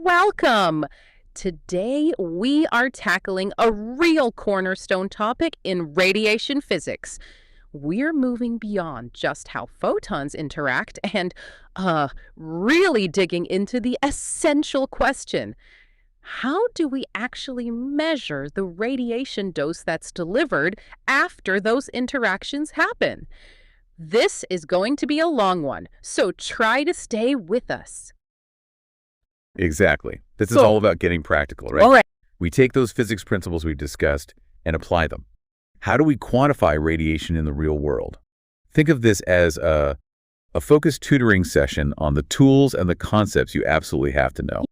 welcome. Today we are tackling a real cornerstone topic in radiation physics. We're moving beyond just how photons interact and really digging into the essential question. How do we actually measure the radiation dose that's delivered after those interactions happen? This is going to be a long one, so try to stay with us. Exactly. This is all about getting practical, right? All right. We take those physics principles we've discussed and apply them. How do we quantify radiation in the real world? Think of this as a focused tutoring session on the tools and the concepts you absolutely have to know.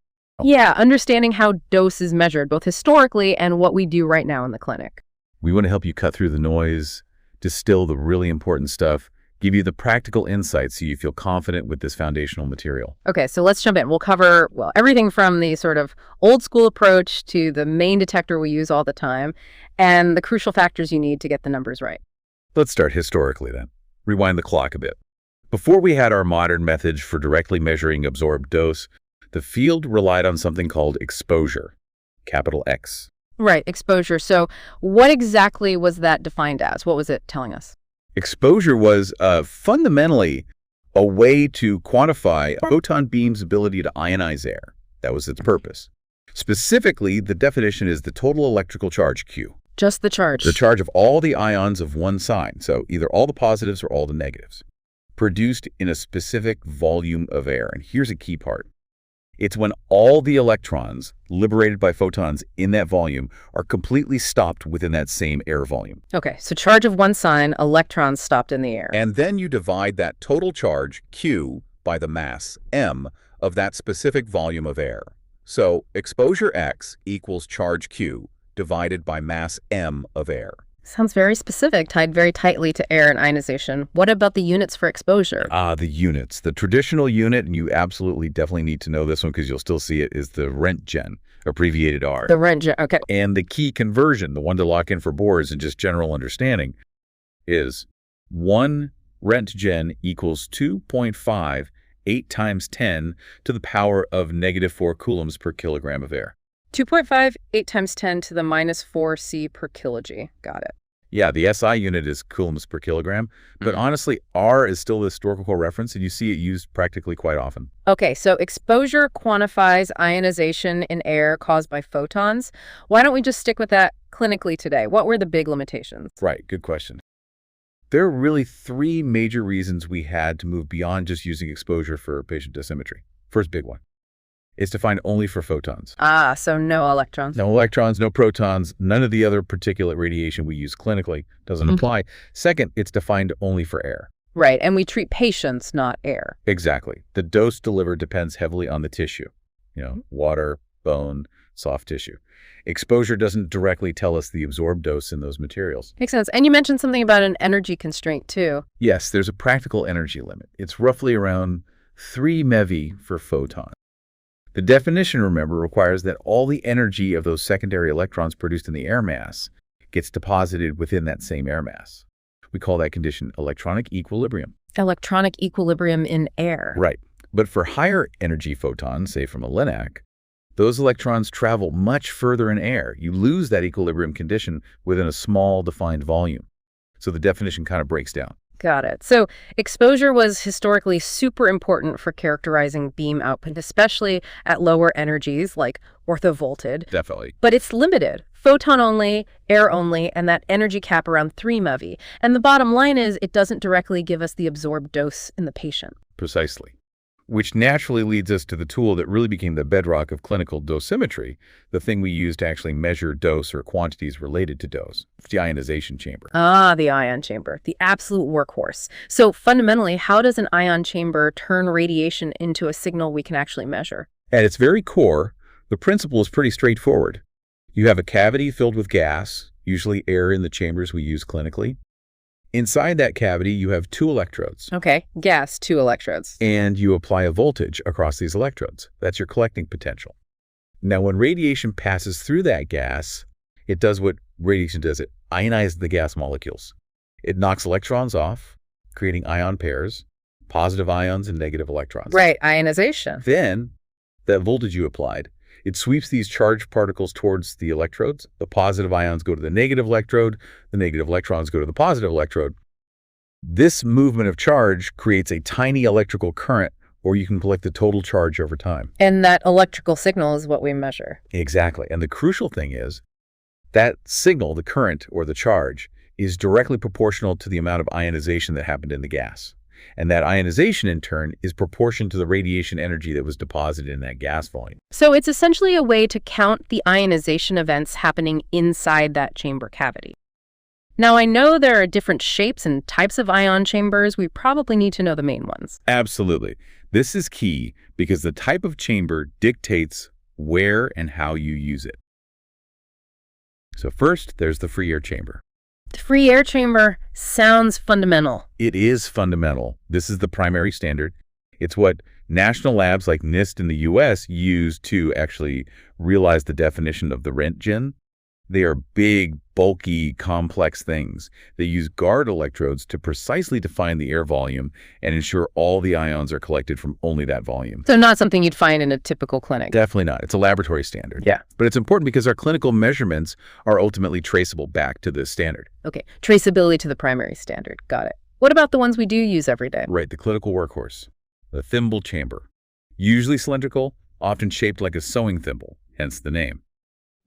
Yeah, understanding how dose is measured, both historically and what we do right now in the clinic. We want to help you cut through the noise, distill the really important stuff, give you the practical insights so you feel confident with this foundational material. Okay, so let's jump in. We'll cover, well, everything from the sort of old school approach to the main detector we use all the time and the crucial factors you need to get the numbers right. Let's start historically then. Rewind the clock a bit. Before we had our modern methods for directly measuring absorbed dose, the field relied on something called exposure, capital X. Right, exposure. So what exactly was that defined as? What was it telling us? Exposure was fundamentally a way to quantify a photon beam's ability to ionize air. That was its purpose. Specifically, the definition is the total electrical charge, Q. Just the charge. The charge of all the ions of one sign, so either all the positives or all the negatives, produced in a specific volume of air. And here's a key part. It's when all the electrons liberated by photons in that volume are completely stopped within that same air volume. Okay, so charge of one sign, electrons stopped in the air. And then you divide that total charge, Q, by the mass, M, of that specific volume of air. So exposure X equals charge Q divided by mass M of air. Sounds very specific, tied very tightly to air and ionization. What about the units for exposure? The units. The traditional unit, and you absolutely definitely need to know this one because you'll still see it, is the Rentgen, abbreviated R. The Rentgen, okay. And the key conversion, the one to lock in for boards and just general understanding, is 1 Rentgen equals 2.5 8 times 10 to the power of -4 coulombs per kilogram of air. 2.5, 8 times 10 to the -4 C per kg. Got it. Yeah, the SI unit is coulombs per kilogram, but honestly, R is still the historical reference, and you see it used practically quite often. Okay, so exposure quantifies ionization in air caused by photons. Why don't we just stick with that clinically today? What were the big limitations? Right, good question. There are really 3 major reasons we had to move beyond just using exposure for patient dosimetry. First big one. It's defined only for photons. So no electrons. No electrons, no protons, none of the other particulate radiation we use clinically doesn't apply. Second, it's defined only for air. Right, and we treat patients, not air. Exactly. The dose delivered depends heavily on the tissue. Water, bone, soft tissue. Exposure doesn't directly tell us the absorbed dose in those materials. Makes sense. And you mentioned something about an energy constraint, too. Yes, there's a practical energy limit. It's roughly around 3 MeV for photons. The definition, remember, requires that all the energy of those secondary electrons produced in the air mass gets deposited within that same air mass. We call that condition electronic equilibrium. Electronic equilibrium in air. Right. But for higher energy photons, say from a LINAC, those electrons travel much further in air. You lose that equilibrium condition within a small defined volume. So the definition kind of breaks down. Got it. So exposure was historically super important for characterizing beam output, especially at lower energies like orthovolted. Definitely. But it's limited. Photon only, air only, and that energy cap around 3 MeV. And the bottom line is it doesn't directly give us the absorbed dose in the patient. Precisely. Which naturally leads us to the tool that really became the bedrock of clinical dosimetry, the thing we use to actually measure dose or quantities related to dose, the ionization chamber. The ion chamber, the absolute workhorse. So fundamentally, how does an ion chamber turn radiation into a signal we can actually measure? At its very core, the principle is pretty straightforward. You have a cavity filled with gas, usually air in the chambers we use clinically. Inside that cavity, you have 2 electrodes. Okay, gas, 2 electrodes. And you apply a voltage across these electrodes. That's your collecting potential. Now, when radiation passes through that gas, it does what radiation does. It ionizes the gas molecules. It knocks electrons off, creating ion pairs, positive ions and negative electrons. Right, ionization. Then that voltage you applied. It sweeps these charged particles towards the electrodes. The positive ions go to the negative electrode. The negative electrons go to the positive electrode. This movement of charge creates a tiny electrical current, or you can collect the total charge over time. And that electrical signal is what we measure. Exactly. And the crucial thing is that signal, the current or the charge, is directly proportional to the amount of ionization that happened in the gas. And that ionization, in turn, is proportional to the radiation energy that was deposited in that gas volume. So it's essentially a way to count the ionization events happening inside that chamber cavity. Now, I know there are different shapes and types of ion chambers. We probably need to know the main ones. Absolutely. This is key because the type of chamber dictates where and how you use it. So first, there's the free air chamber. The free air chamber sounds fundamental. It is fundamental. This is the primary standard. It's what national labs like NIST in the US use to actually realize the definition of the Röntgen. They are big, bulky, complex things. They use guard electrodes to precisely define the air volume and ensure all the ions are collected from only that volume. So not something you'd find in a typical clinic. Definitely not. It's a laboratory standard. Yeah. But it's important because our clinical measurements are ultimately traceable back to this standard. Okay, traceability to the primary standard. Got it. What about the ones we do use every day? Right, the clinical workhorse, the thimble chamber. Usually cylindrical, often shaped like a sewing thimble, hence the name.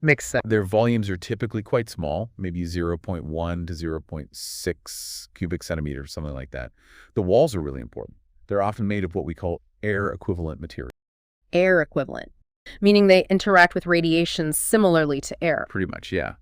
Makes sense. Their volumes are typically quite small, maybe 0.1 to 0.6 cubic centimeters, something like that. The walls are really important. They're often made of what we call air equivalent material. Air equivalent, meaning they interact with radiation similarly to air. Pretty much, yeah.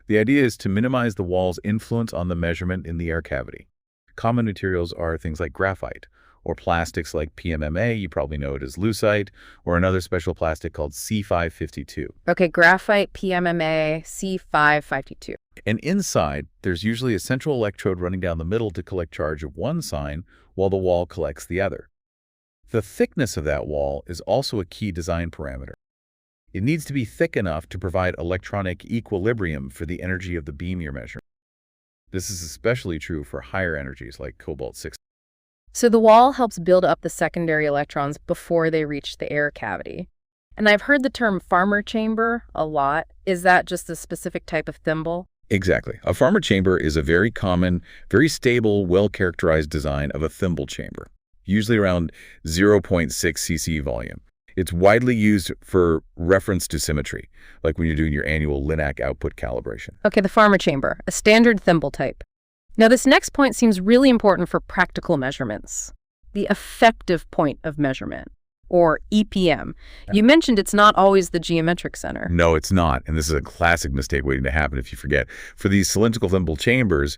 The idea is to minimize the wall's influence on the measurement in the air cavity. Common materials are things like graphite, or plastics like PMMA, you probably know it as lucite, or another special plastic called C552. Okay, graphite, PMMA, C552. And inside, there's usually a central electrode running down the middle to collect charge of one sign while the wall collects the other. The thickness of that wall is also a key design parameter. It needs to be thick enough to provide electronic equilibrium for the energy of the beam you're measuring. This is especially true for higher energies like cobalt-60. So the wall helps build up the secondary electrons before they reach the air cavity. And I've heard the term farmer chamber a lot. Is that just a specific type of thimble? Exactly. A farmer chamber is a very common, very stable, well-characterized design of a thimble chamber, usually around 0.6 cc volume. It's widely used for reference to symmetry, like when you're doing your annual LINAC output calibration. Okay, the farmer chamber, a standard thimble type. Now, this next point seems really important for practical measurements. The effective point of measurement, or EPM. You mentioned it's not always the geometric center. No, it's not. And this is a classic mistake waiting to happen if you forget. For these cylindrical thimble chambers,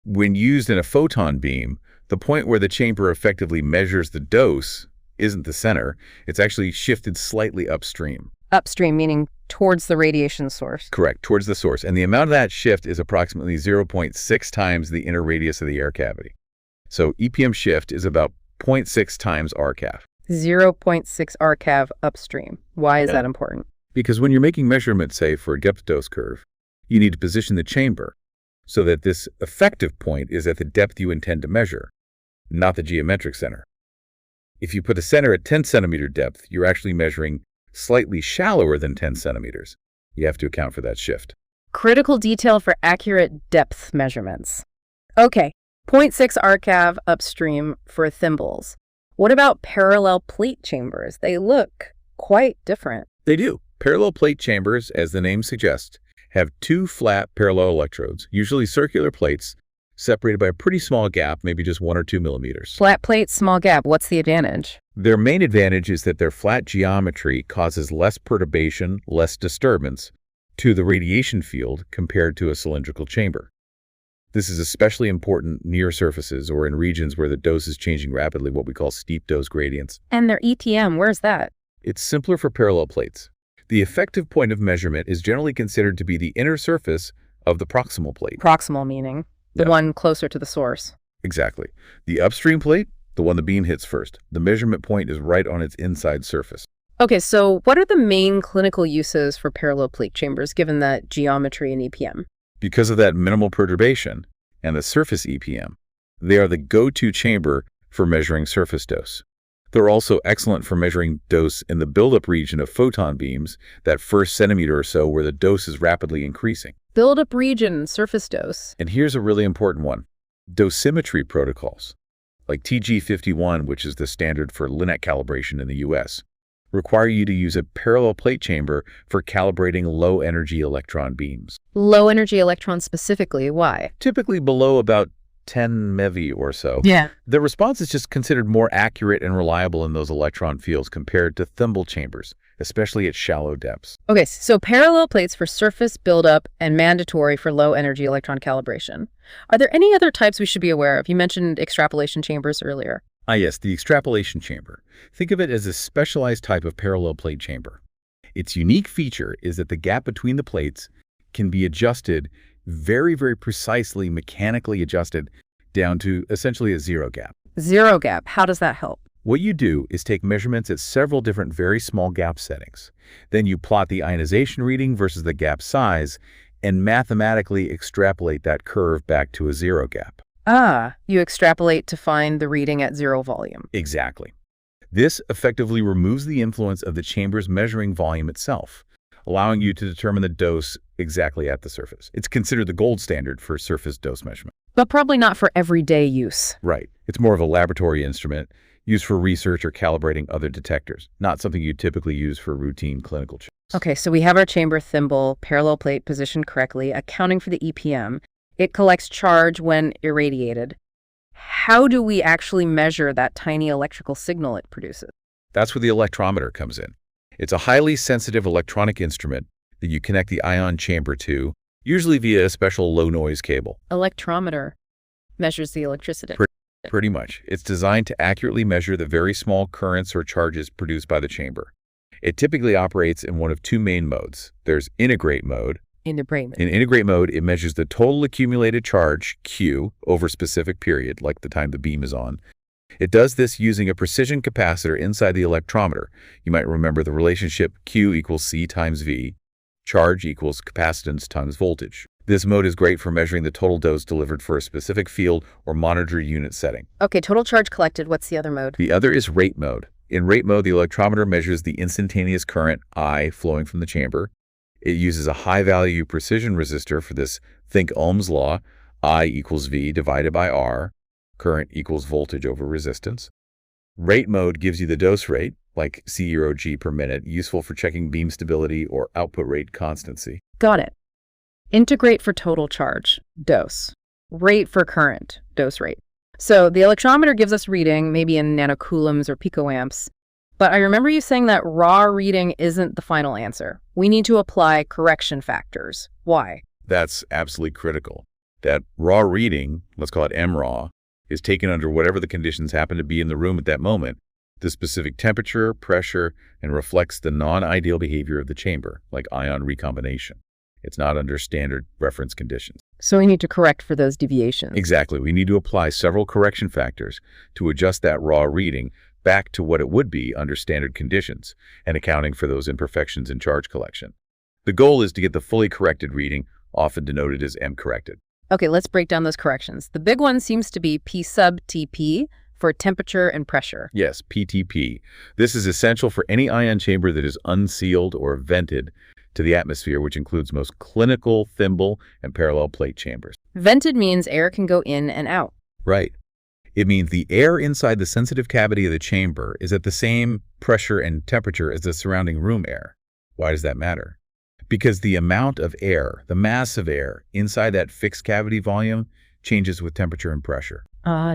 when used in a photon beam, the point where the chamber effectively measures the dose isn't the center. It's actually shifted slightly upstream. Upstream, meaning towards the radiation source. Correct, towards the source. And the amount of that shift is approximately 0.6 times the inner radius of the air cavity. So EPM shift is about 0.6 times RCAV. 0.6 RCAV upstream. Why is that important? Because when you're making measurements, say, for a depth dose curve, you need to position the chamber so that this effective point is at the depth you intend to measure, not the geometric center. If you put a center at 10 centimeter depth, you're actually measuring slightly shallower than 10 centimeters. You have to account for that shift. Critical detail for accurate depth measurements. Okay, 0.6 RCAV upstream for thimbles. What about parallel plate chambers? They look quite different. They do. Parallel plate chambers, as the name suggests, have two flat parallel electrodes, usually circular plates, separated by a pretty small gap, maybe just 1 or 2 millimeters. Flat plate, small gap. What's the advantage? Their main advantage is that their flat geometry causes less perturbation, less disturbance to the radiation field compared to a cylindrical chamber. This is especially important near surfaces or in regions where the dose is changing rapidly, what we call steep dose gradients. And their EPM, where's that? It's simpler for parallel plates. The effective point of measurement is generally considered to be the inner surface of the proximal plate. Proximal meaning the one closer to the source. Exactly. The upstream plate, the one the beam hits first. The measurement point is right on its inside surface. Okay, so what are the main clinical uses for parallel plate chambers given that geometry and EPM? Because of that minimal perturbation and the surface EPM, they are the go-to chamber for measuring surface dose. They're also excellent for measuring dose in the buildup region of photon beams, that first centimeter or so where the dose is rapidly increasing. Build-up region, surface dose. And here's a really important one. Dosimetry protocols, like TG51, which is the standard for Linac calibration in the US, require you to use a parallel plate chamber for calibrating low-energy electron beams. Low-energy electrons specifically, why? Typically below about 10 MeV or so. Yeah. The response is just considered more accurate and reliable in those electron fields compared to thimble chambers, especially at shallow depths. Okay, so parallel plates for surface buildup and mandatory for low-energy electron calibration. Are there any other types we should be aware of? You mentioned extrapolation chambers earlier. Yes, the extrapolation chamber. Think of it as a specialized type of parallel plate chamber. Its unique feature is that the gap between the plates can be adjusted very, very precisely, mechanically adjusted down to essentially a zero gap. Zero gap, how does that help? What you do is take measurements at several different very small gap settings. Then you plot the ionization reading versus the gap size and mathematically extrapolate that curve back to a zero gap. You extrapolate to find the reading at zero volume. Exactly. This effectively removes the influence of the chamber's measuring volume itself, allowing you to determine the dose exactly at the surface. It's considered the gold standard for surface dose measurement. But probably not for everyday use. Right. It's more of a laboratory instrument used for research or calibrating other detectors, not something you typically use for routine clinical checks. Okay, so we have our chamber thimble, parallel plate positioned correctly, accounting for the EPM. It collects charge when irradiated. How do we actually measure that tiny electrical signal it produces? That's where the electrometer comes in. It's a highly sensitive electronic instrument that you connect the ion chamber to, usually via a special low-noise cable. Electrometer measures the electricity. Pretty much. It's designed to accurately measure the very small currents or charges produced by the chamber. It typically operates in one of two main modes. There's integrate mode. In integrate mode, it measures the total accumulated charge, Q, over a specific period, like the time the beam is on. It does this using a precision capacitor inside the electrometer. You might remember the relationship Q equals C times V, charge equals capacitance times voltage. This mode is great for measuring the total dose delivered for a specific field or monitor unit setting. Okay, total charge collected. What's the other mode? The other is rate mode. In rate mode, the electrometer measures the instantaneous current, I, flowing from the chamber. It uses a high-value precision resistor for this. Think Ohm's law, I equals V divided by R. Current equals voltage over resistance. Rate mode gives you the dose rate, like C0G per minute, useful for checking beam stability or output rate constancy. Got it. Integrate for total charge, dose. Rate for current, dose rate. So the electrometer gives us reading, maybe in nanocoulombs or picoamps. But I remember you saying that raw reading isn't the final answer. We need to apply correction factors. Why? That's absolutely critical. That raw reading, let's call it MRAW, is taken under whatever the conditions happen to be in the room at that moment, the specific temperature, pressure, and reflects the non-ideal behavior of the chamber, like ion recombination. It's not under standard reference conditions. So we need to correct for those deviations. Exactly. We need to apply several correction factors to adjust that raw reading back to what it would be under standard conditions and accounting for those imperfections in charge collection. The goal is to get the fully corrected reading, often denoted as M-corrected. Okay, let's break down those corrections. The big one seems to be P sub TP for temperature and pressure. Yes, PTP. This is essential for any ion chamber that is unsealed or vented to the atmosphere, which includes most clinical thimble and parallel plate chambers. Vented means air can go in and out. Right. It means the air inside the sensitive cavity of the chamber is at the same pressure and temperature as the surrounding room air. Why does that matter? Because the amount of air, the mass of air inside that fixed cavity volume changes with temperature and pressure.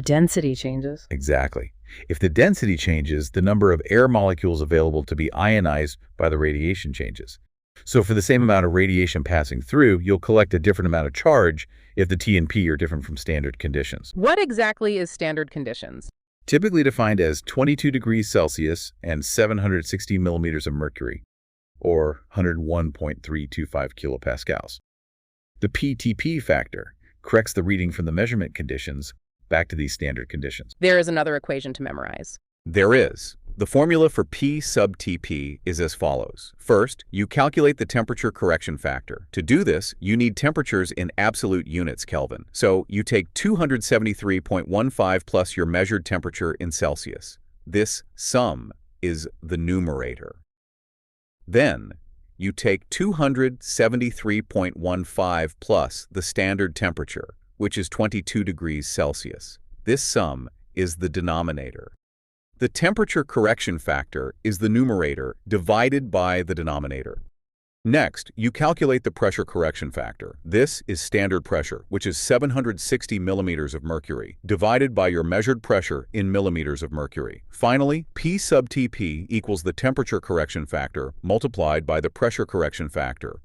Density changes. Exactly. If the density changes, the number of air molecules available to be ionized by the radiation changes. So for the same amount of radiation passing through, you'll collect a different amount of charge if the T and P are different from standard conditions. What exactly is standard conditions? Typically defined as 22 degrees Celsius and 760 millimeters of mercury, or 101.325 kilopascals. The PTP factor corrects the reading from the measurement conditions back to these standard conditions. There is another equation to memorize. There is. The formula for P sub Tp is as follows. First, you calculate the temperature correction factor. To do this, you need temperatures in absolute units Kelvin. So you take 273.15 plus your measured temperature in Celsius. This sum is the numerator. Then, you take 273.15 plus the standard temperature, which is 22 degrees Celsius. This sum is the denominator. The temperature correction factor is the numerator divided by the denominator. Next, you calculate the pressure correction factor. This is standard pressure, which is 760 millimeters of mercury, divided by your measured pressure in millimeters of mercury. Finally, P sub Tp equals the temperature correction factor multiplied by the pressure correction factor.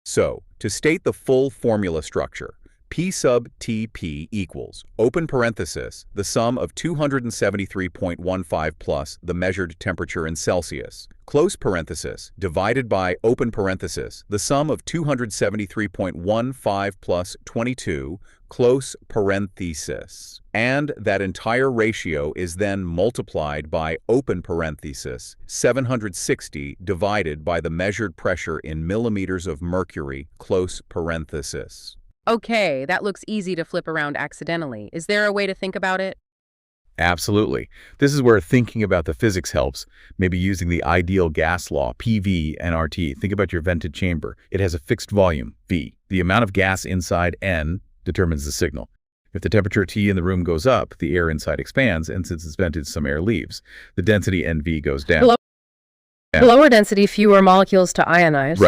So, to state the full formula structure, P sub Tp equals, open parenthesis, the sum of 273.15 plus the measured temperature in Celsius, close parenthesis, divided by, open parenthesis, the sum of 273.15 plus 22, close parenthesis. And that entire ratio is then multiplied by, open parenthesis, 760 divided by the measured pressure in millimeters of mercury, close parenthesis. Okay, that looks easy to flip around accidentally. Is there a way to think about it? Absolutely. This is where thinking about the physics helps, maybe using the ideal gas law, PV and RT. Think about your vented chamber. It has a fixed volume, V. The amount of gas inside, N, determines the signal. If the temperature T in the room goes up, the air inside expands, and since it's vented, some air leaves. The density NV goes down. Lower density, fewer molecules to ionize.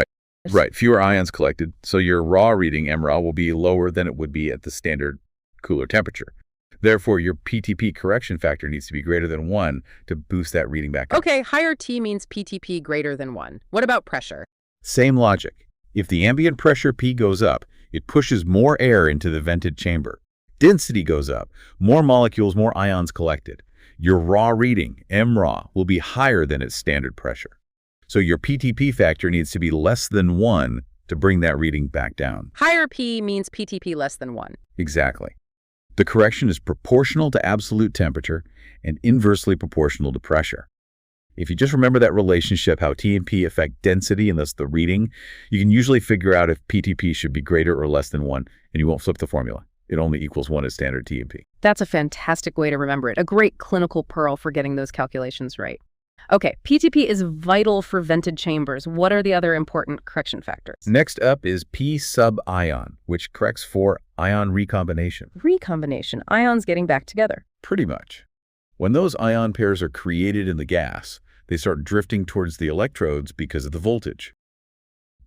Right, fewer ions collected, so your raw reading, MRAW, will be lower than it would be at the standard cooler temperature. Therefore, your PTP correction factor needs to be greater than 1 to boost that reading back up. Okay, higher T means PTP greater than 1. What about pressure? Same logic. If the ambient pressure P goes up, it pushes more air into the vented chamber. Density goes up, more molecules, more ions collected. Your raw reading, MRAW, will be higher than its standard pressure. So your PTP factor needs to be less than 1 to bring that reading back down. Higher P means PTP less than 1. Exactly. The correction is proportional to absolute temperature and inversely proportional to pressure. If you just remember that relationship, how T and P affect density and thus the reading, you can usually figure out if PTP should be greater or less than 1, and you won't flip the formula. It only equals 1 as standard T and P. That's a fantastic way to remember it. A great clinical pearl for getting those calculations right. Okay, PTP is vital for vented chambers. What are the other important correction factors? Next up is P sub ion, which corrects for ion recombination. Recombination, ions getting back together. Pretty much. When those ion pairs are created in the gas, they start drifting towards the electrodes because of the voltage.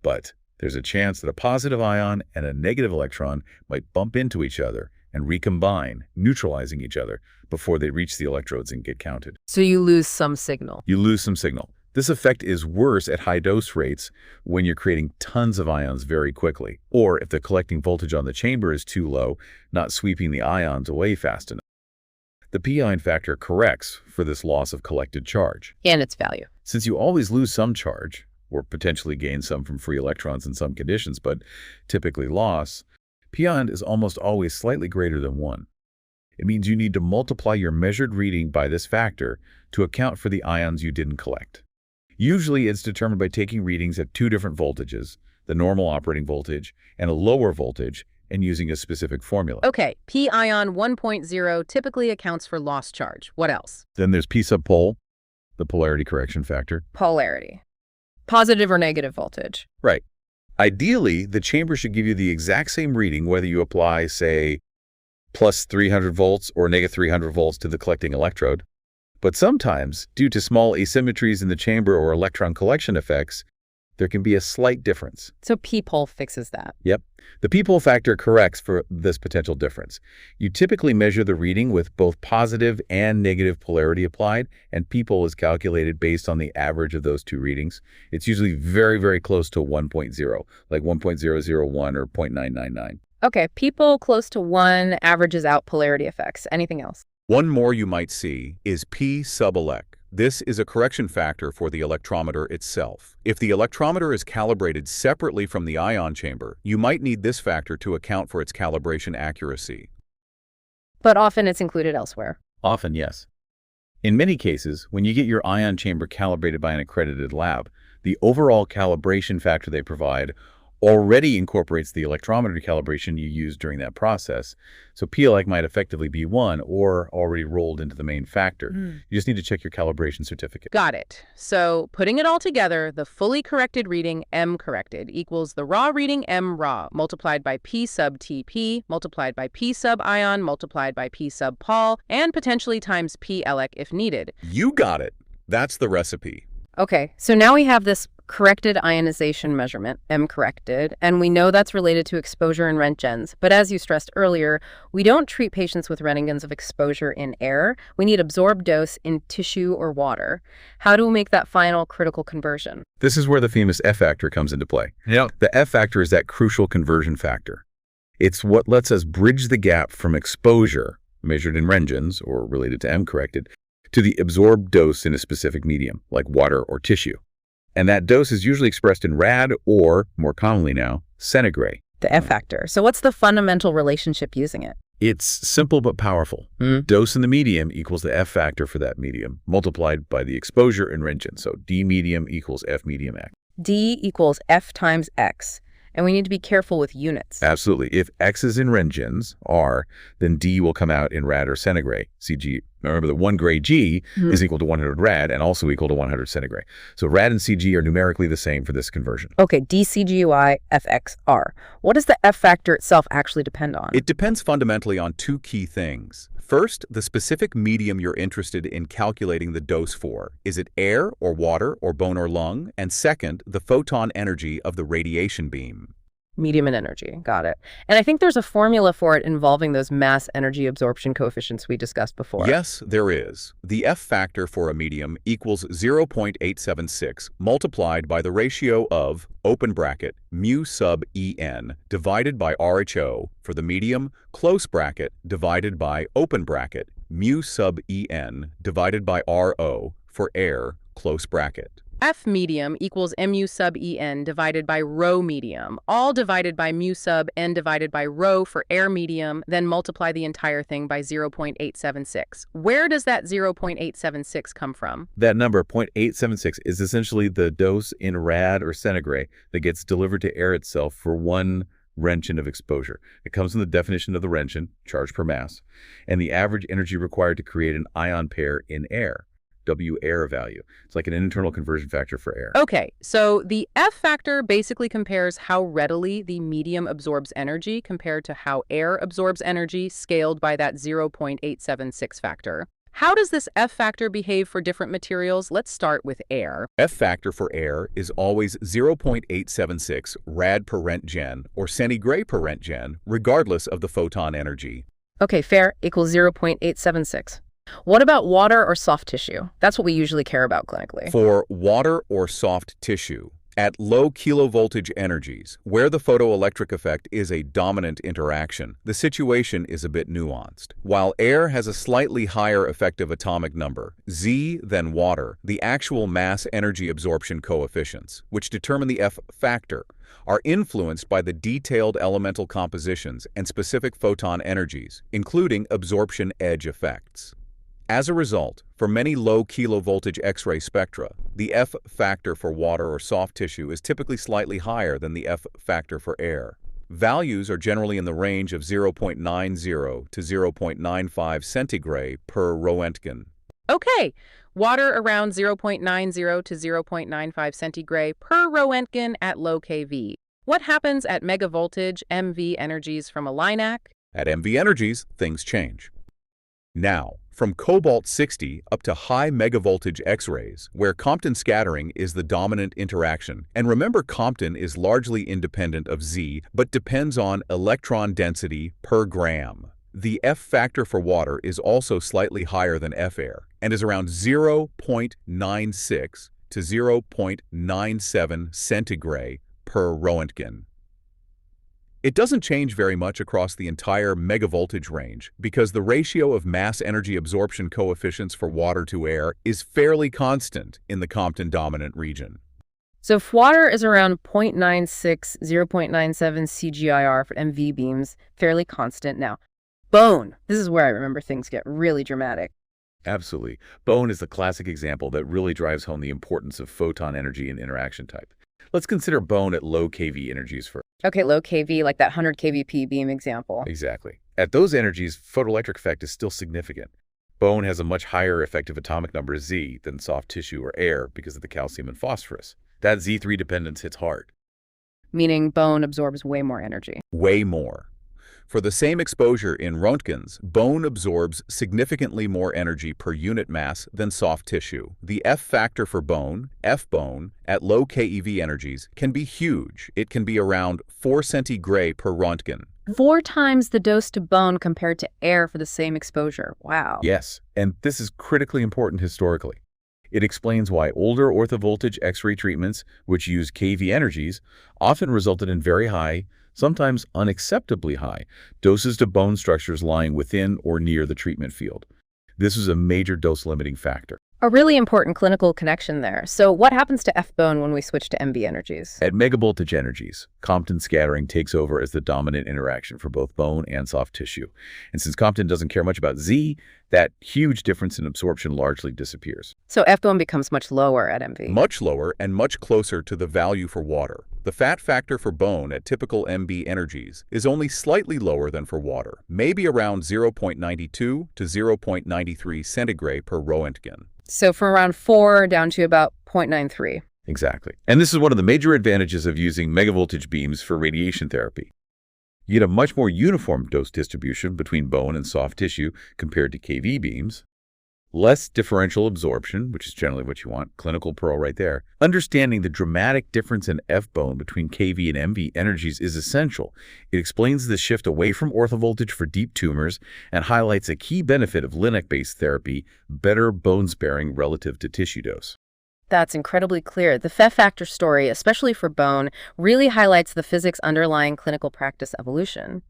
But there's a chance that a positive ion and a negative electron might bump into each other and recombine, neutralizing each other before they reach the electrodes and get counted. So you lose some signal. You lose some signal. This effect is worse at high dose rates when you're creating tons of ions very quickly, or if the collecting voltage on the chamber is too low, not sweeping the ions away fast enough. The p-ion factor corrects for this loss of collected charge. And its value. Since you always lose some charge, or potentially gain some from free electrons in some conditions, but typically loss, p-ion is almost always slightly greater than 1. It means you need to multiply your measured reading by this factor to account for the ions you didn't collect. Usually it's determined by taking readings at 2 different voltages, the normal operating voltage and a lower voltage, and using a specific formula. Okay, p-ion 1.0 typically accounts for lost charge. What else? Then there's P sub pol, the polarity correction factor. Polarity. Positive or negative voltage. Right. Ideally, the chamber should give you the exact same reading whether you apply, say, plus 300 volts or negative 300 volts to the collecting electrode. But sometimes, due to small asymmetries in the chamber or electron collection effects, there can be a slight difference. So p-pol fixes that. Yep. The p-pol factor corrects for this potential difference. You typically measure the reading with both positive and negative polarity applied, and p-pol is calculated based on the average of those two readings. It's usually very, very close to 1.0, like 1.001 or 0.999. Okay, p-pol close to 1 averages out polarity effects. Anything else? One more you might see is P sub elec. This is a correction factor for the electrometer itself. If the electrometer is calibrated separately from the ion chamber, you might need this factor to account for its calibration accuracy. But often it's included elsewhere. Often, yes. In many cases, when you get your ion chamber calibrated by an accredited lab, the overall calibration factor they provide already incorporates the electrometer calibration you used during that process. So PLEC might effectively be one or already rolled into the main factor. You just need to check your calibration certificate. Got it. So putting it all together, the fully corrected reading M corrected equals the raw reading M raw multiplied by P sub TP multiplied by P sub ion multiplied by P sub Pol and potentially times PLEC if needed. You got it. That's the recipe. Okay, so now we have this corrected ionization measurement, M corrected, and we know that's related to exposure and Röntgens. But as you stressed earlier, we don't treat patients with Röntgens of exposure in air. We need absorbed dose in tissue or water. How do we make that final critical conversion? This is where the famous F factor comes into play. The F factor is that crucial conversion factor. It's what lets us bridge the gap from exposure, measured in Röntgens or related to M corrected, to the absorbed dose in a specific medium, like water or tissue. And that dose is usually expressed in rad or, more commonly now, centigrade. The F factor. So what's the fundamental relationship using it? It's simple but powerful. Dose in the medium equals the F factor for that medium, multiplied by the exposure in Röntgen. So D medium equals F medium X. D equals F times X. And we need to be careful with units. Absolutely. If X is in Röntgens, R, then D will come out in rad or centigrade. CG, remember that 1 gray G is equal to 100 rad and also equal to 100 centigrade. So rad and CG are numerically the same for this conversion. Okay, DCGY, FXR. What does the F factor itself actually depend on? It depends fundamentally on two key things. First, the specific medium you're interested in calculating the dose for. Is it air or water or bone or lung? And second, the photon energy of the radiation beam. Medium and energy. Got it. And I think there's a formula for it involving those mass energy absorption coefficients we discussed before. Yes, there is. The F factor for a medium equals 0.876 multiplied by the ratio of, open bracket, mu sub En divided by RHO for the medium, close bracket, divided by, open bracket, mu sub En divided by RO for air, close bracket. F medium equals mu sub En divided by rho medium, all divided by mu sub N divided by rho for air medium, then multiply the entire thing by 0.876. Where does that 0.876 come from? That number, 0.876, is essentially the dose in rad or centigrade that gets delivered to air itself for 1 Röntgen of exposure. It comes from the definition of the Röntgen, charge per mass, and the average energy required to create an ion pair in air. W air value. It's like an internal conversion factor for air. Okay, so the F factor basically compares how readily the medium absorbs energy compared to how air absorbs energy scaled by that 0.876 factor. How does this F factor behave for different materials? Let's start with air. F factor for air is always 0.876 rad per Röntgen or centigrade per Röntgen, regardless of the photon energy. Okay, fair, equals 0.876. What about water or soft tissue? That's what we usually care about clinically. For water or soft tissue, at low kilovoltage energies, where the photoelectric effect is a dominant interaction, the situation is a bit nuanced. While air has a slightly higher effective atomic number, Z, than water, the actual mass energy absorption coefficients, which determine the F factor, are influenced by the detailed elemental compositions and specific photon energies, including absorption edge effects. As a result, for many low kilovoltage X-ray spectra, the F factor for water or soft tissue is typically slightly higher than the F factor for air. Values are generally in the range of 0.90 to 0.95 centigrade per Röntgen. Okay, water around 0.90 to 0.95 centigrade per Röntgen at low kV. What happens at megavoltage MV energies from a LINAC? At MV energies, things change. Now, from cobalt-60 up to high megavoltage X-rays, where Compton scattering is the dominant interaction. And remember, Compton is largely independent of Z, but depends on electron density per gram. The F factor for water is also slightly higher than F air, and is around 0.96 to 0.97 centigrade per Röntgen. It doesn't change very much across the entire megavoltage range because the ratio of mass energy absorption coefficients for water to air is fairly constant in the Compton dominant region. So if water is around 0.96, 0.97 CGIR for MV beams, fairly constant. Now, bone. This is where I remember things get really dramatic. Absolutely. Bone is the classic example that really drives home the importance of photon energy and interaction type. Let's consider bone at low kV energies first. Okay, low kV, like that 100 kVp beam example. Exactly. At those energies, photoelectric effect is still significant. Bone has a much higher effective atomic number Z than soft tissue or air because of the calcium and phosphorus. That Z3 dependence hits hard. Meaning bone absorbs way more energy. Way more. For the same exposure in Röntgens, bone absorbs significantly more energy per unit mass than soft tissue. The F factor for bone, F-bone, at low keV energies can be huge. It can be around 4 centiGray per Röntgen. 4 times the dose to bone compared to air for the same exposure. Wow. Yes, and this is critically important historically. It explains why older orthovoltage X-ray treatments, which use kV energies, often resulted in very high, sometimes unacceptably high, doses to bone structures lying within or near the treatment field. This was a major dose-limiting factor. A really important clinical connection there. So what happens to F-bone when we switch to MV energies? At megavoltage energies, Compton scattering takes over as the dominant interaction for both bone and soft tissue. And since Compton doesn't care much about Z, that huge difference in absorption largely disappears. So F-bone becomes much lower at MV. Much lower and much closer to the value for water. The fat factor for bone at typical MB energies is only slightly lower than for water, maybe around 0.92 to 0.93 centiGray per Röntgen. So from around 4 down to about 0.93. Exactly. And this is one of the major advantages of using megavoltage beams for radiation therapy. You get a much more uniform dose distribution between bone and soft tissue compared to kV beams. Less differential absorption, which is generally what you want, clinical pearl right there. Understanding the dramatic difference in F-bone between kV and MV energies is essential. It explains the shift away from orthovoltage for deep tumors and highlights a key benefit of Linac-based therapy, better bone sparing relative to tissue dose. That's incredibly clear. The F factor story, especially for bone, really highlights the physics underlying clinical practice evolution.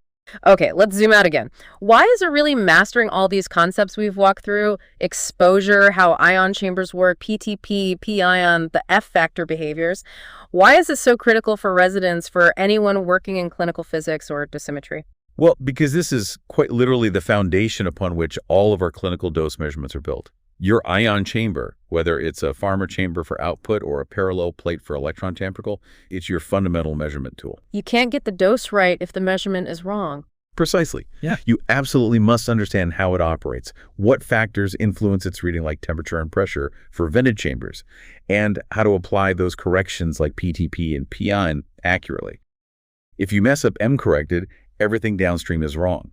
Okay, let's zoom out again. Why is it really mastering all these concepts we've walked through, exposure, how ion chambers work, PTP, p-ion, the F factor behaviors, why is it so critical for residents, for anyone working in clinical physics or dosimetry? Well, because this is quite literally the foundation upon which all of our clinical dose measurements are built. Your ion chamber, whether it's a Farmer chamber for output or a parallel plate for electron tampercle, it's your fundamental measurement tool. You can't get the dose right if the measurement is wrong. Precisely. Yeah. You absolutely must understand how it operates, what factors influence its reading like temperature and pressure for vented chambers, and how to apply those corrections like PTP and p-ion accurately. If you mess up M-corrected, everything downstream is wrong.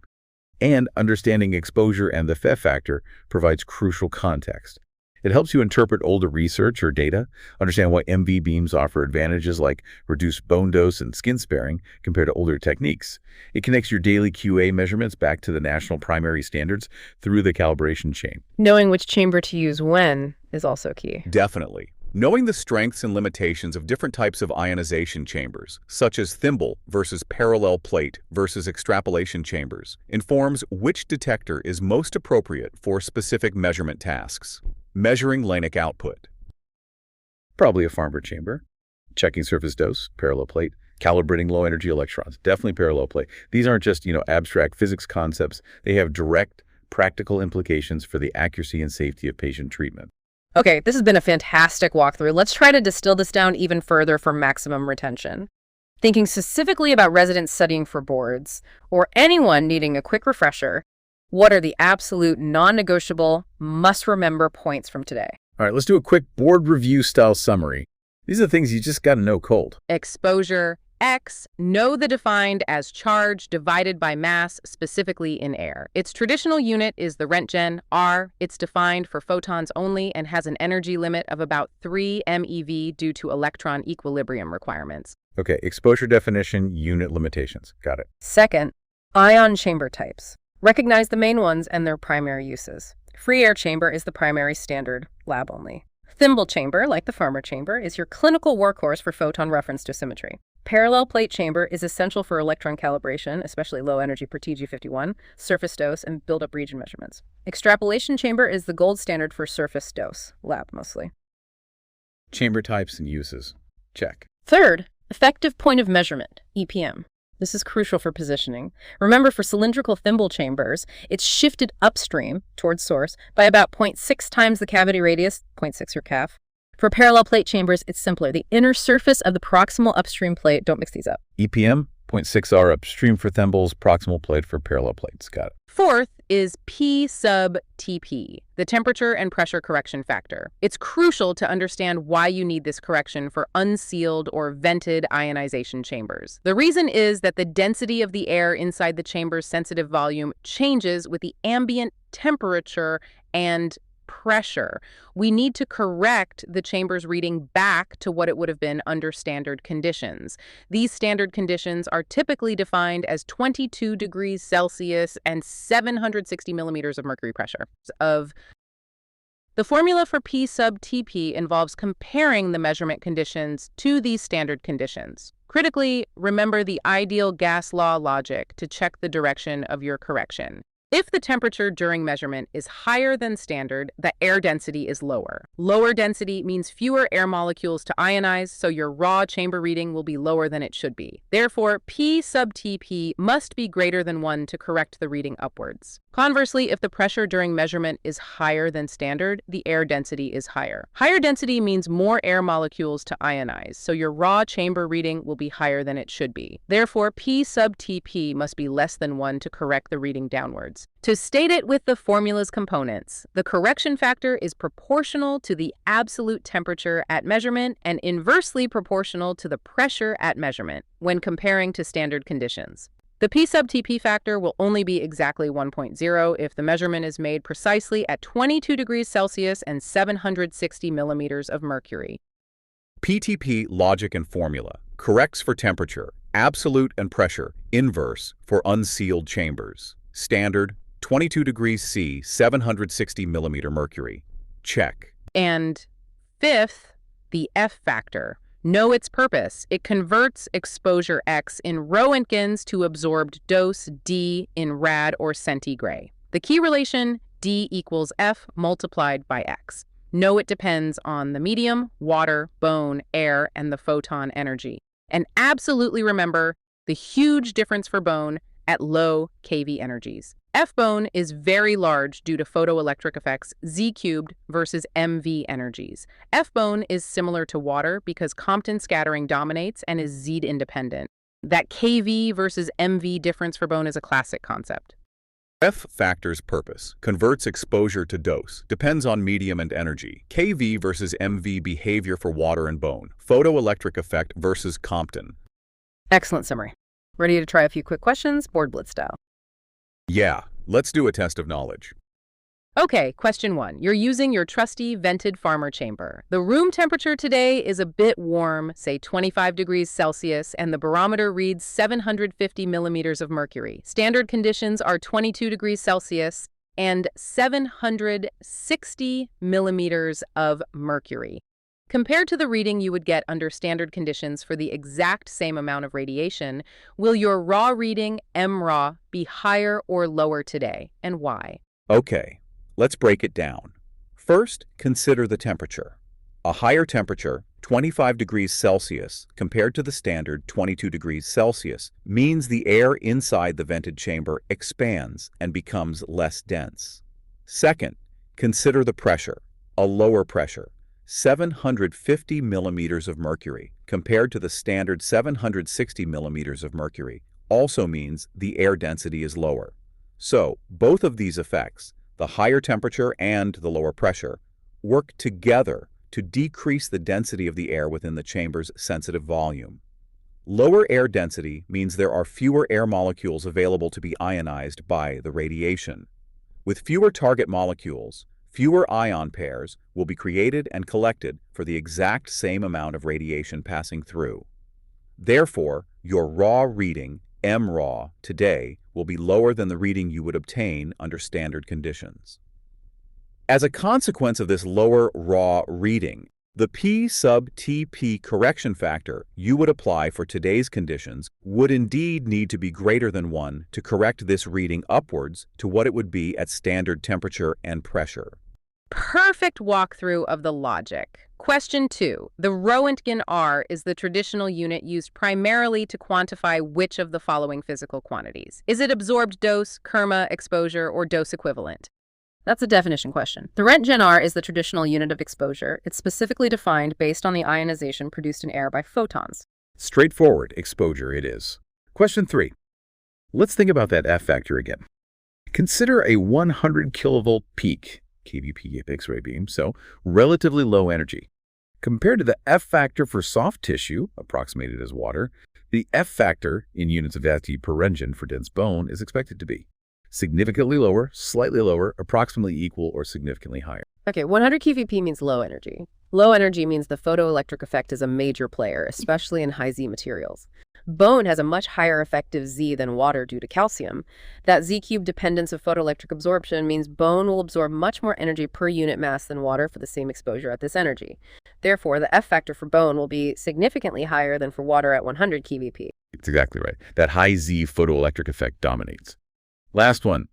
And understanding exposure and the F factor provides crucial context. It helps you interpret older research or data, understand why MV beams offer advantages like reduced bone dose and skin sparing compared to older techniques. It connects your daily QA measurements back to the national primary standards through the calibration chain. Knowing which chamber to use when is also key. Definitely. Knowing the strengths and limitations of different types of ionization chambers, such as thimble versus parallel plate versus extrapolation chambers, informs which detector is most appropriate for specific measurement tasks. Measuring Linac output. Probably a Farmer chamber. Checking surface dose, parallel plate. Calibrating low energy electrons, definitely parallel plate. These aren't just, abstract physics concepts. They have direct, practical implications for the accuracy and safety of patient treatment. Okay, this has been a fantastic walkthrough. Let's try to distill this down even further for maximum retention. Thinking specifically about residents studying for boards, or anyone needing a quick refresher, what are the absolute non-negotiable, must-remember points from today? All right, let's do a quick board review style summary. These are things you just got to know cold. Exposure, X, know the defined as charge divided by mass, specifically in air. Its traditional unit is the Röntgen. R, it's defined for photons only and has an energy limit of about 3 MeV due to electron equilibrium requirements. Okay, exposure definition, unit limitations. Got it. Second, ion chamber types. Recognize the main ones and their primary uses. Free air chamber is the primary standard, lab only. Thimble chamber, like the Farmer chamber, is your clinical workhorse for photon reference dosimetry. Parallel plate chamber is essential for electron calibration, especially low energy per TG51, surface dose, and buildup region measurements. Extrapolation chamber is the gold standard for surface dose, lab mostly. Chamber types and uses. Check. Third, effective point of measurement, EPM. This is crucial for positioning. Remember, for cylindrical thimble chambers, it's shifted upstream towards source by about 0.6 times the cavity radius, 0.6 your CAF. For parallel plate chambers, it's simpler. The inner surface of the proximal upstream plate, don't mix these up. EPM, 0.6R upstream for thimbles, proximal plate for parallel plates. Got it. Fourth is P sub Tp, the temperature and pressure correction factor. It's crucial to understand why you need this correction for unsealed or vented ionization chambers. The reason is that the density of the air inside the chamber's sensitive volume changes with the ambient temperature and pressure. We need to correct the chamber's reading back to what it would have been under standard conditions. These standard conditions are typically defined as 22 degrees Celsius and 760 millimeters of mercury pressure. The formula for P sub Tp involves comparing the measurement conditions to these standard conditions. Critically, remember the ideal gas law logic to check the direction of your correction. If the temperature during measurement is higher than standard, the air density is lower. Lower density means fewer air molecules to ionize, so your raw chamber reading will be lower than it should be. Therefore, P sub Tp must be greater than 1 to correct the reading upwards. Conversely, if the pressure during measurement is higher than standard, the air density is higher. Higher density means more air molecules to ionize, so your raw chamber reading will be higher than it should be. Therefore, P sub Tp must be less than 1 to correct the reading downwards. To state it with the formula's components, the correction factor is proportional to the absolute temperature at measurement and inversely proportional to the pressure at measurement when comparing to standard conditions. The P sub Tp factor will only be exactly 1.0 if the measurement is made precisely at 22 degrees Celsius and 760 millimeters of mercury. PTP logic and formula corrects for temperature, absolute and pressure, inverse for unsealed chambers. Standard, 22 degrees C, 760 millimeter mercury. Check. And fifth, the F factor. Know its purpose. It converts exposure X in Röntgens to absorbed dose D in rad or centigrade. The key relation, D equals F multiplied by X. Know it depends on the medium, water, bone, air, and the photon energy. And absolutely remember the huge difference for bone at low kV energies. F bone is very large due to photoelectric effects Z cubed versus MV energies. F bone is similar to water because Compton scattering dominates and is Z independent. That kV versus MV difference for bone is a classic concept. F factor's purpose, converts exposure to dose, depends on medium and energy. kV versus MV behavior for water and bone. Photoelectric effect versus Compton. Excellent summary. Ready to try a few quick questions, board blitz style. Yeah, let's do a test of knowledge. Okay, question 1. You're using your trusty vented farmer chamber. The room temperature today is a bit warm, say 25 degrees Celsius, and the barometer reads 750 millimeters of mercury. Standard conditions are 22 degrees Celsius and 760 millimeters of mercury. Compared to the reading you would get under standard conditions for the exact same amount of radiation, will your raw reading, mRaw, be higher or lower today, and why? Okay, let's break it down. First, consider the temperature. A higher temperature, 25 degrees Celsius, compared to the standard 22 degrees Celsius, means the air inside the vented chamber expands and becomes less dense. Second, consider the pressure. A lower pressure, 750 millimeters of mercury, compared to the standard 760 millimeters of mercury, also means the air density is lower. So, both of these effects, the higher temperature and the lower pressure, work together to decrease the density of the air within the chamber's sensitive volume. Lower air density means there are fewer air molecules available to be ionized by the radiation. With fewer target molecules, fewer ion pairs will be created and collected for the exact same amount of radiation passing through. Therefore, your raw reading, mRaw, today will be lower than the reading you would obtain under standard conditions. As a consequence of this lower raw reading, the P sub Tp correction factor you would apply for today's conditions would indeed need to be greater than 1 to correct this reading upwards to what it would be at standard temperature and pressure. Perfect walkthrough of the logic. Question 2. The Röntgen R is the traditional unit used primarily to quantify which of the following physical quantities. Is it absorbed dose, kerma, exposure, or dose equivalent? That's a definition question. The Rentgen R is the traditional unit of exposure. It's specifically defined based on the ionization produced in air by photons. Straightforward exposure it is. Question 3. Let's think about that F factor again. Consider a 100 kilovolt peak, kVp X-ray beam, so relatively low energy. Compared to the F factor for soft tissue, approximated as water, the F factor in units of AT per Rentgen for dense bone is expected to be significantly lower, slightly lower, approximately equal, or significantly higher. Okay, 100 kVp means low energy. Low energy means the photoelectric effect is a major player, especially in high Z materials. Bone has a much higher effective Z than water due to calcium. That Z-cube dependence of photoelectric absorption means bone will absorb much more energy per unit mass than water for the same exposure at this energy. Therefore, the F factor for bone will be significantly higher than for water at 100 kVp. It's exactly right. That high Z photoelectric effect dominates. Last one.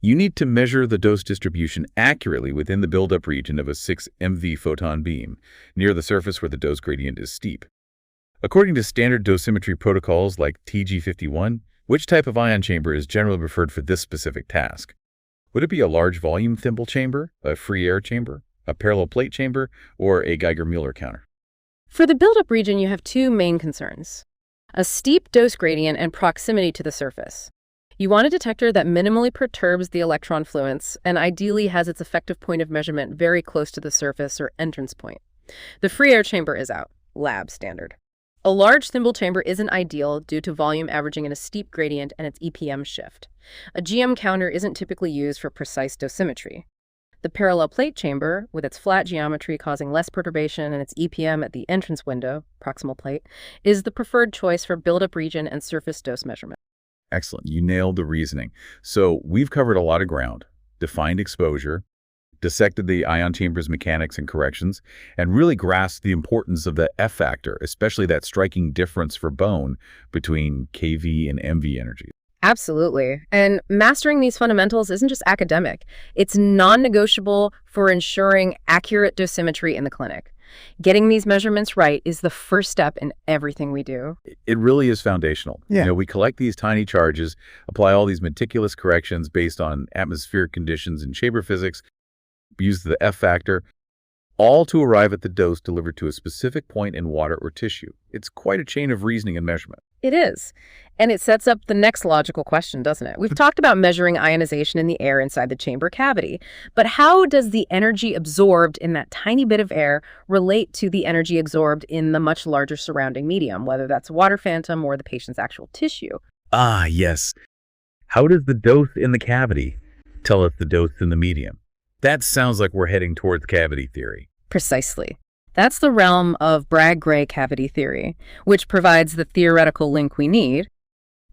You need to measure the dose distribution accurately within the buildup region of a 6 MV photon beam, near the surface where the dose gradient is steep. According to standard dosimetry protocols like TG51, which type of ion chamber is generally preferred for this specific task? Would it be a large volume thimble chamber, a free air chamber, a parallel plate chamber, or a Geiger-Müller counter? For the buildup region, you have two main concerns: a steep dose gradient and proximity to the surface. You want a detector that minimally perturbs the electron fluence and ideally has its effective point of measurement very close to the surface or entrance point. The free air chamber is out, lab standard. A large thimble chamber isn't ideal due to volume averaging in a steep gradient and its EPM shift. A GM counter isn't typically used for precise dosimetry. The parallel plate chamber, with its flat geometry causing less perturbation and its EPM at the entrance window, proximal plate, is the preferred choice for buildup region and surface dose measurement. Excellent. You nailed the reasoning. So we've covered a lot of ground, defined exposure, dissected the ion chamber's mechanics and corrections, and really grasped the importance of the F factor, especially that striking difference for bone between kV and MV energy. Absolutely. And mastering these fundamentals isn't just academic. It's non-negotiable for ensuring accurate dosimetry in the clinic. Getting these measurements right is the first step in everything we do. It really is foundational. Yeah. We collect these tiny charges, apply all these meticulous corrections based on atmospheric conditions and chamber physics, use the F factor, all to arrive at the dose delivered to a specific point in water or tissue. It's quite a chain of reasoning and measurement. It is. And it sets up the next logical question, doesn't it? We've talked about measuring ionization in the air inside the chamber cavity, but how does the energy absorbed in that tiny bit of air relate to the energy absorbed in the much larger surrounding medium, whether that's water phantom or the patient's actual tissue? Ah, yes. How does the dose in the cavity tell us the dose in the medium? That sounds like we're heading towards cavity theory. Precisely. That's the realm of Bragg-Gray cavity theory, which provides the theoretical link we need.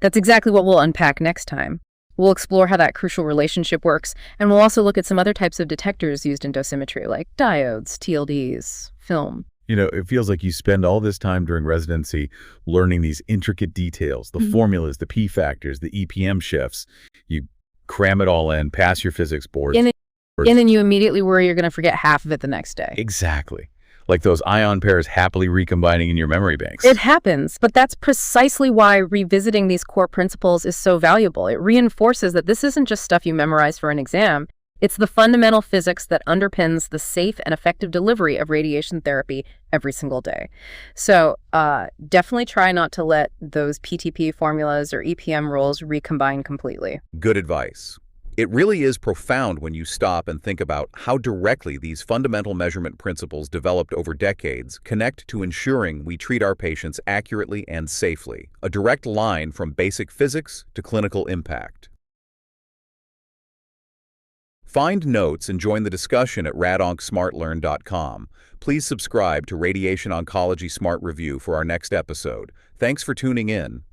That's exactly what we'll unpack next time. We'll explore how that crucial relationship works, and we'll also look at some other types of detectors used in dosimetry, like diodes, TLDs, film. It feels like you spend all this time during residency learning these intricate details, the formulas, the P factors, the EPM shifts. You cram it all in, pass your physics boards. And then you immediately worry you're going to forget half of it the next day. Exactly. Like those ion pairs happily recombining in your memory banks. It happens, but that's precisely why revisiting these core principles is so valuable. It reinforces that this isn't just stuff you memorize for an exam. It's the fundamental physics that underpins the safe and effective delivery of radiation therapy every single day. So definitely try not to let those PTP formulas or EPM rules recombine completely. Good advice. It really is profound when you stop and think about how directly these fundamental measurement principles developed over decades connect to ensuring we treat our patients accurately and safely, a direct line from basic physics to clinical impact. Find notes and join the discussion at RadOncSmartLearn.com. Please subscribe to Radiation Oncology Smart Review for our next episode. Thanks for tuning in.